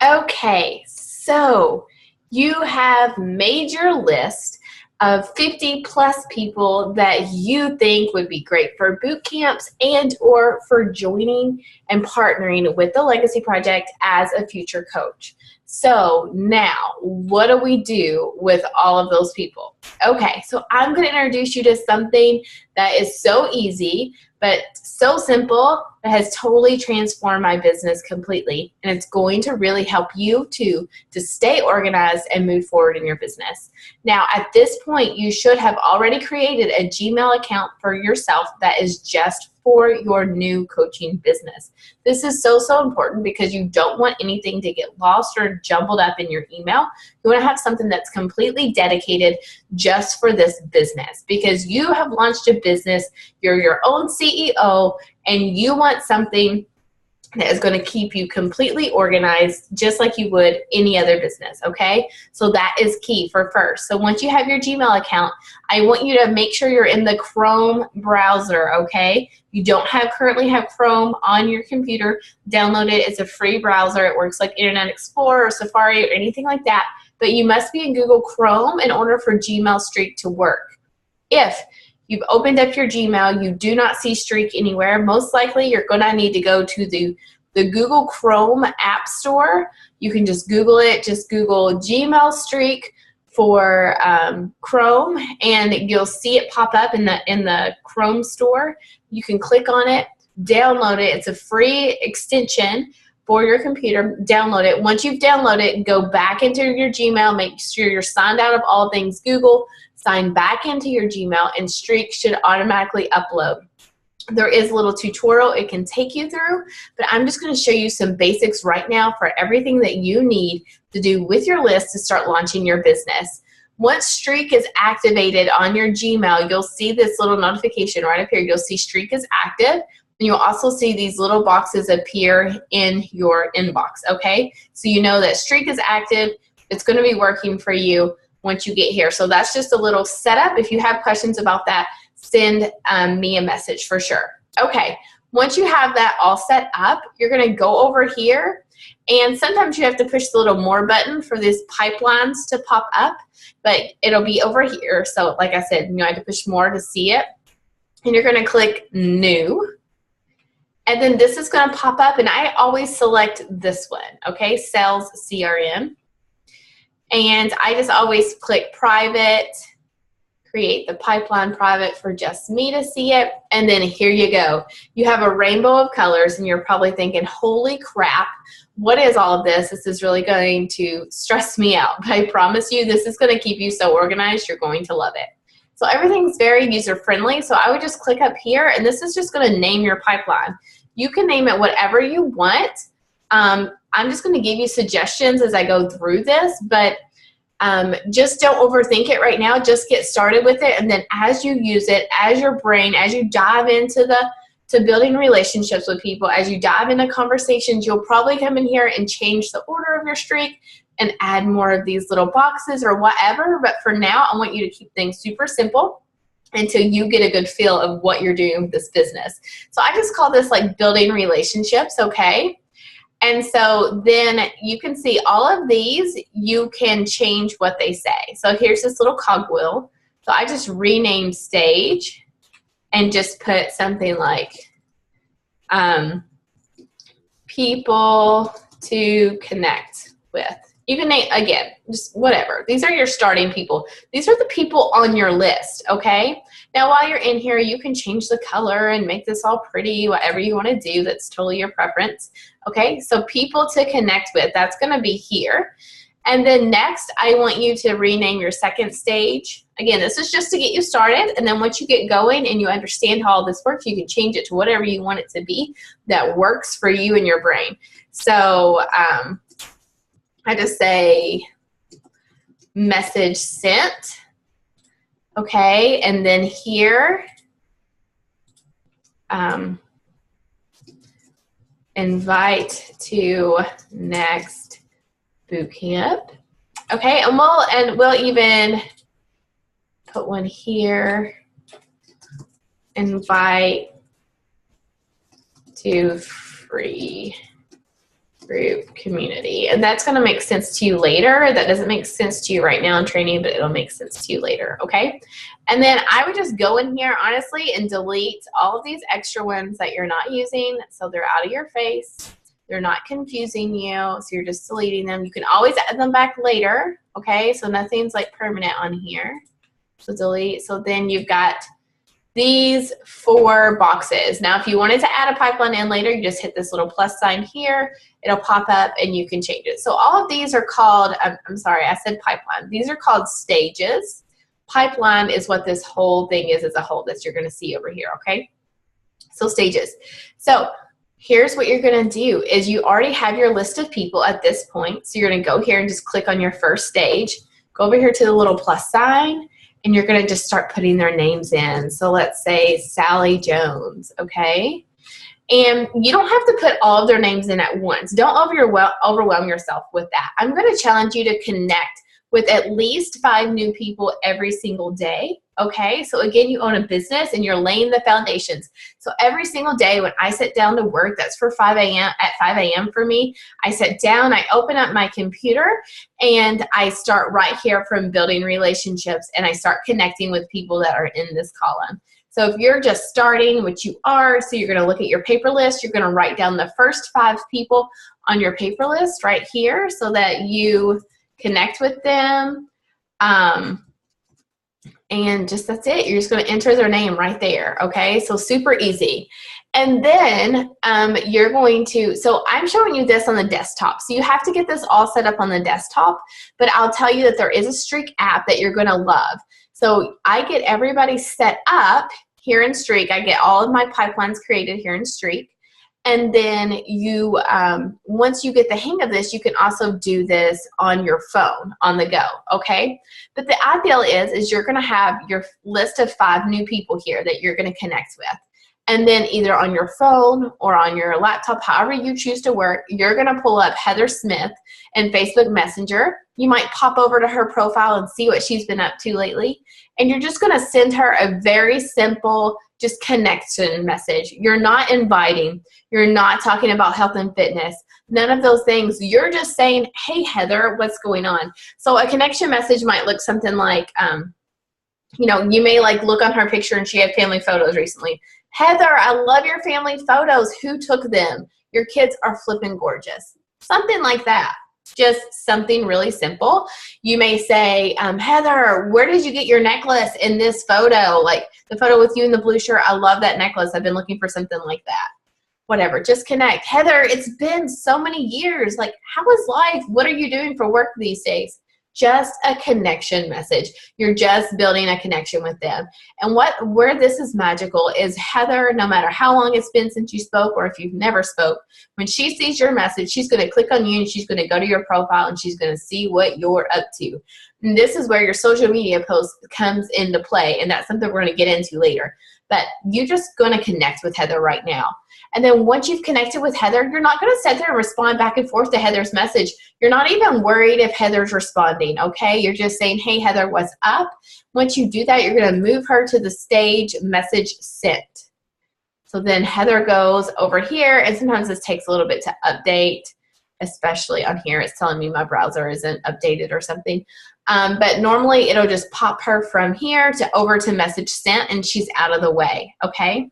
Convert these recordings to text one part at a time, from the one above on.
Okay, so you have made your list of 50 plus people that you think would be great for boot camps and or for joining and partnering with the Legacy Project as a future coach. So now, what do we do with all of those people? Okay, so I'm going to introduce you to something that is so easy, but so simple, that has totally transformed my business completely. And it's going to really help you to stay organized and move forward in your business. Now, at this point, you should have already created a Gmail account for yourself that is just for your new coaching business. This is so, so important because you don't want anything to get lost or jumbled up in your email. You want to have something that's completely dedicated just for this business because you have launched a business, you're your own CEO, and you want something that is going to keep you completely organized just like you would any other business, okay? So that is key for first. So once you have your Gmail account, I want you to make sure you're in the Chrome browser, okay? You don't currently have Chrome on your computer, download it. It's a free browser. It works like Internet Explorer or Safari or anything like that, but you must be in Google Chrome in order for Gmail Streak to work. If you've opened up your Gmail, you do not see Streak anywhere, most likely you're going to need to go to the Google Chrome App Store. You can just Google it. Just Google Gmail Streak for Chrome, and you'll see it pop up in the Chrome store. You can click on it, download it. It's a free extension for your computer. Download it. Once you've downloaded it, go back into your Gmail. Make sure you're signed out of all things Google. Sign back into your Gmail, and Streak should automatically upload. There is a little tutorial it can take you through, but I'm just going to show you some basics right now for everything that you need to do with your list to start launching your business. Once Streak is activated on your Gmail, you'll see this little notification right up here. You'll see Streak is active, and you'll also see these little boxes appear in your inbox, okay? So you know that Streak is active. It's going to be working for you once you get here. So that's just a little setup. If you have questions about that, send me a message for sure. Okay, once you have that all set up, you're going to go over here, and sometimes you have to push the little more button for these pipelines to pop up, but it'll be over here. So like I said, I have to push more to see it, and you're going to click New, and then this is going to pop up, and I always select this one, okay, Sales CRM, and I just always click Private, create the pipeline private for just me to see it, and then here you go. You have a rainbow of colors, and you're probably thinking, holy crap, what is all of this? This is really going to stress me out, but I promise you this is going to keep you so organized. You're going to love it. So everything's very user-friendly, so I would just click up here, and this is just going to name your pipeline. You can name it whatever you want. I'm just going to give you suggestions as I go through this, but just don't overthink it right now. Just get started with it, and then as you use it, as your brain, as you dive into to building relationships with people, as you dive into conversations, you'll probably come in here and change the order of your streak and add more of these little boxes or whatever. But for now, I want you to keep things super simple until you get a good feel of what you're doing with this business. So I just call this like building relationships, okay? And so then you can see all of these, you can change what they say. So here's this little cogwheel. So I just renamed stage and just put something like people to connect with. You can name, again, just whatever. These are your starting people. These are the people on your list, okay? Now, while you're in here, you can change the color and make this all pretty, whatever you want to do. That's totally your preference, okay? So people to connect with, that's going to be here. And then next, I want you to rename your second stage. Again, this is just to get you started, and then once you get going and you understand how all this works, you can change it to whatever you want it to be that works for you and your brain. So I just say message sent, okay, and then here, invite to next boot camp, okay, and we'll even put one here, invite to free group community. And that's going to make sense to you later. That doesn't make sense to you right now in training, but it'll make sense to you later, okay? And then I would just go in here, honestly, and delete all of these extra ones that you're not using, so they're out of your face. They're not confusing you, so you're just deleting them. You can always add them back later, okay? So nothing's like permanent on here. So delete. So then you've got these 4 boxes. Now, if you wanted to add a pipeline in later, you just hit this little plus sign here. It'll pop up and you can change it. So all of these are called, I'm sorry, I said pipeline. These are called stages. Pipeline is what this whole thing is as a whole that you're going to see over here, okay? So stages. So here's what you're going to do is you already have your list of people at this point. So you're going to go here and just click on your first stage. Go over here to the little plus sign. And you're going to just start putting their names in. So let's say Sally Jones, okay? And you don't have to put all of their names in at once. Don't overwhelm yourself with that. I'm going to challenge you to connect with at least 5 new people every single day, okay? So again, you own a business and you're laying the foundations. So every single day when I sit down to work, that's for 5 a.m. for me, I sit down, I open up my computer, and I start right here from building relationships, and I start connecting with people that are in this column. So if you're just starting, which you are, so you're going to look at your paper list, you're going to write down the first 5 people on your paper list right here so that you connect with them, and just that's it. You're just going to enter their name right there, okay? So super easy. And then you're going to, so I'm showing you this on the desktop. So you have to get this all set up on the desktop, but I'll tell you that there is a Streak app that you're going to love. So I get everybody set up here in Streak. I get all of my pipelines created here in Streak. And then you, once you get the hang of this, you can also do this on your phone, on the go, okay? But the ideal is you're going to have your list of 5 new people here that you're going to connect with. And then either on your phone or on your laptop, however you choose to work, you're going to pull up Heather Smith in Facebook Messenger. You might pop over to her profile and see what she's been up to lately. And you're just going to send her a very simple just connection message. You're not inviting. You're not talking about health and fitness. None of those things. You're just saying, hey, Heather, what's going on? So a connection message might look something like, you know, you may like look on her picture and she had family photos recently. Heather, I love your family photos. Who took them? Your kids are flipping gorgeous. Something like that. Just something really simple. You may say, Heather, where did you get your necklace in this photo? Like the photo with you in the blue shirt. I love that necklace. I've been looking for something like that. Whatever, just connect. Heather, it's been so many years. Like, how is life? What are you doing for work these days? Just a connection message. You're just building a connection with them. And where this is magical is Heather, no matter how long it's been since you spoke or if you've never spoke, when she sees your message, she's going to click on you and she's going to go to your profile and she's going to see what you're up to. And this is where your social media post comes into play, and that's something we're going to get into later. But you're just going to connect with Heather right now. And then once you've connected with Heather, you're not going to sit there and respond back and forth to Heather's message. You're not even worried if Heather's responding, okay? You're just saying, hey, Heather, what's up? Once you do that, you're going to move her to the stage message sent. So then Heather goes over here, and sometimes this takes a little bit to update, especially on here. It's telling me my browser isn't updated or something. But normally it'll just pop her from here to over to message sent, and she's out of the way, okay?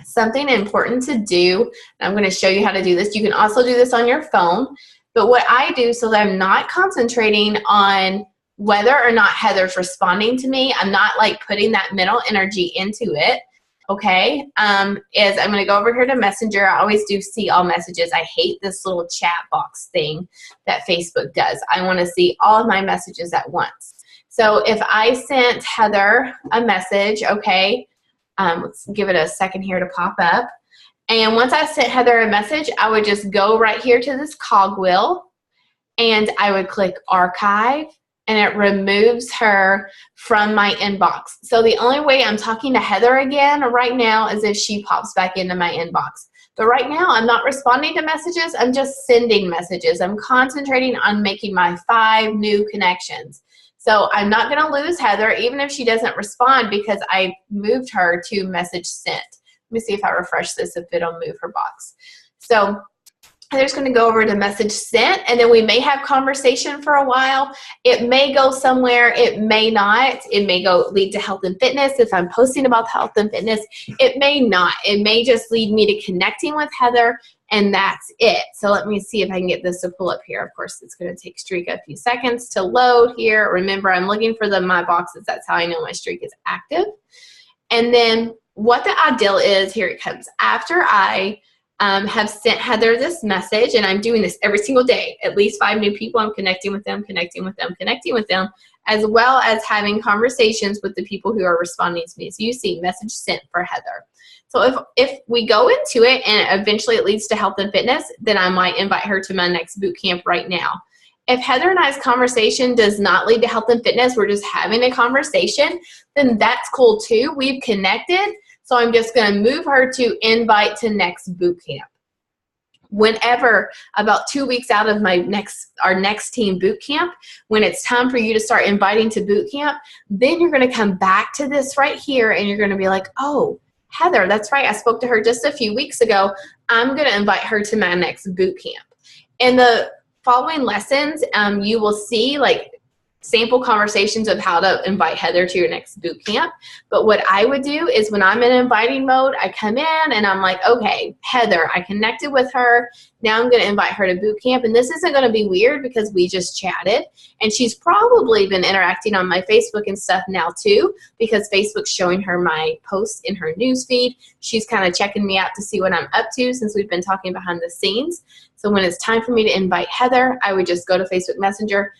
Something important to do, and I'm going to show you how to do this. You can also do this on your phone, but what I do so that I'm not concentrating on whether or not Heather's responding to me, I'm not like putting that mental energy into it, okay, is I'm going to go over here to Messenger. I always do see all messages. I hate this little chat box thing that Facebook does. I want to see all of my messages at once. So if I sent Heather a message, okay, let's give it a second here to pop up. And once I sent Heather a message, I would just go right here to this cogwheel and I would click archive, and it removes her from my inbox. So the only way I'm talking to Heather again right now is if she pops back into my inbox. But right now I'm not responding to messages, I'm just sending messages. I'm concentrating on making my 5 new connections. So I'm not going to lose Heather even if she doesn't respond because I moved her to message sent. Let me see if I refresh this, if it'll move her box. So Heather's going to go over to message sent, and then we may have conversation for a while. It may go somewhere. It may not. It may go lead to health and fitness if I'm posting about health and fitness. It may not. It may just lead me to connecting with Heather, and that's it. So let me see if I can get this to pull up here. Of course, it's going to take Streak a few seconds to load here. Remember, I'm looking for my boxes. That's how I know my Streak is active. And then what the ideal is, here it comes. After I have sent Heather this message, and I'm doing this every single day, at least 5 new people, I'm connecting with them, as well as having conversations with the people who are responding to me. So you see message sent for Heather. So if we go into it and eventually it leads to health and fitness, then I might invite her to my next boot camp right now. If Heather and I's conversation does not lead to health and fitness, we're just having a conversation, then that's cool too. We've connected. So I'm just going to move her to invite to next boot camp. Whenever, about 2 weeks out of our next team boot camp, when it's time for you to start inviting to boot camp, then you're going to come back to this right here and you're going to be like, oh, Heather, that's right. I spoke to her just a few weeks ago. I'm going to invite her to my next boot camp. In the following lessons, you will see like sample conversations of how to invite Heather to your next boot camp. But what I would do is when I'm in inviting mode, I come in and I'm like, okay, Heather, I connected with her. Now I'm going to invite her to boot camp. And this isn't going to be weird because we just chatted. And she's probably been interacting on my Facebook and stuff now too, because Facebook's showing her my posts in her news feed. She's kind of checking me out to see what I'm up to since we've been talking behind the scenes. So when it's time for me to invite Heather, I would just go to Facebook Messenger,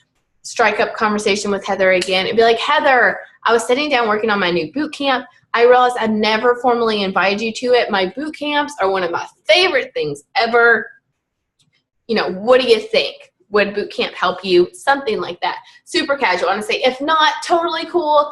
strike up conversation with Heather again, and be like, Heather, I was sitting down working on my new boot camp. I realized I'd never formally invited you to it. My boot camps are one of my favorite things ever. You know, what do you think? Would boot camp help you? Something like that. Super casual. I want to say, if not, totally cool.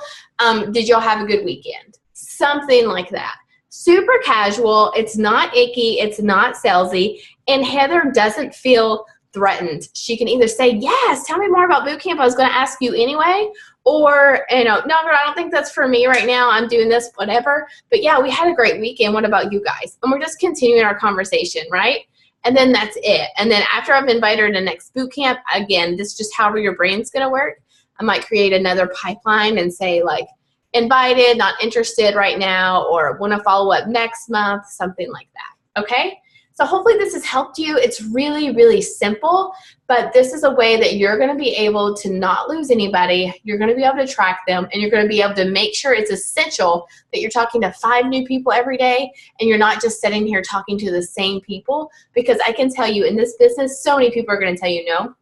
Did y'all have a good weekend? Something like that. Super casual. It's not icky. It's not salesy. And Heather doesn't feel threatened. She can either say, yes, tell me more about boot camp. I was going to ask you anyway. Or, you know, no, I don't think that's for me right now. I'm doing this, whatever. But yeah, we had a great weekend. What about you guys? And we're just continuing our conversation, right? And then that's it. And then after I've invited her to next boot camp, again, this is just however your brain's going to work. I might create another pipeline and say like, invited, not interested right now, or want to follow up next month, something like that. Okay? So hopefully this has helped you. It's really, really simple, but this is a way that you're going to be able to not lose anybody. You're going to be able to track them, and you're going to be able to make sure it's essential that you're talking to 5 new people every day, and you're not just sitting here talking to the same people, because I can tell you in this business, so many people are going to tell you no.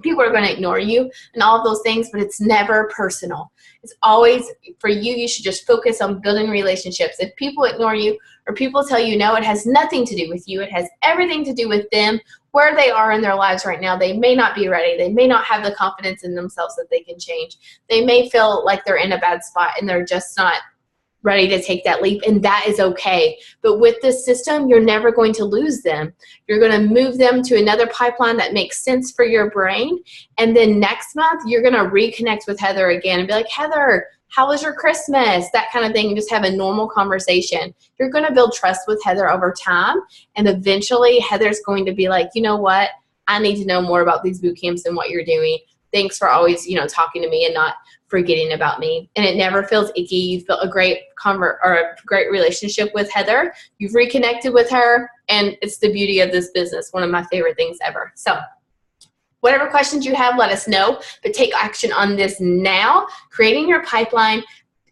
People are going to ignore you and all of those things, but it's never personal. It's always, for you, you should just focus on building relationships. If people ignore you or people tell you no, it has nothing to do with you. It has everything to do with them, where they are in their lives right now. They may not be ready. They may not have the confidence in themselves that they can change. They may feel like they're in a bad spot and they're just not ready to take that leap, and that is okay. But with this system, you're never going to lose them. You're going to move them to another pipeline that makes sense for your brain, and then next month, you're going to reconnect with Heather again and be like, Heather, how was your Christmas? That kind of thing, and just have a normal conversation. You're going to build trust with Heather over time, and eventually, Heather's going to be like, you know what? I need to know more about these boot camps and what you're doing. Thanks for always, talking to me and not forgetting about me. And it never feels icky. You've built a great relationship with Heather. You've reconnected with her, and it's the beauty of this business. One of my favorite things ever. So whatever questions you have, let us know, but take action on this now. Creating your pipeline.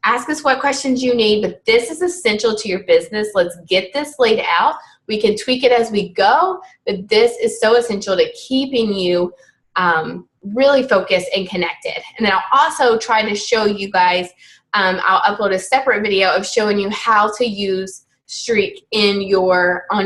Ask us what questions you need, but this is essential to your business. Let's get this laid out. We can tweak it as we go, but this is so essential to keeping you really focused and connected. And then I'll also try to show you guys, I'll upload a separate video of showing you how to use Streak on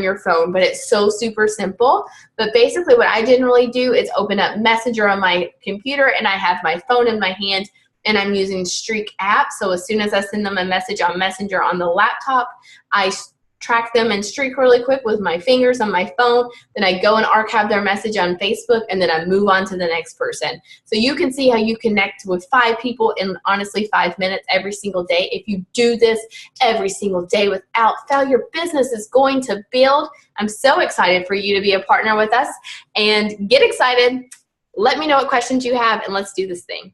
your phone, but it's so super simple. But basically what I generally do is open up Messenger on my computer, and I have my phone in my hand, and I'm using Streak app. So as soon as I send them a message on Messenger on the laptop, I track them and streak really quick with my fingers on my phone. Then I go and archive their message on Facebook, and then I move on to the next person. So you can see how you connect with 5 people in honestly 5 minutes every single day. If you do this every single day without fail, your business is going to build. I'm so excited for you to be a partner with us, and get excited. Let me know what questions you have, and let's do this thing.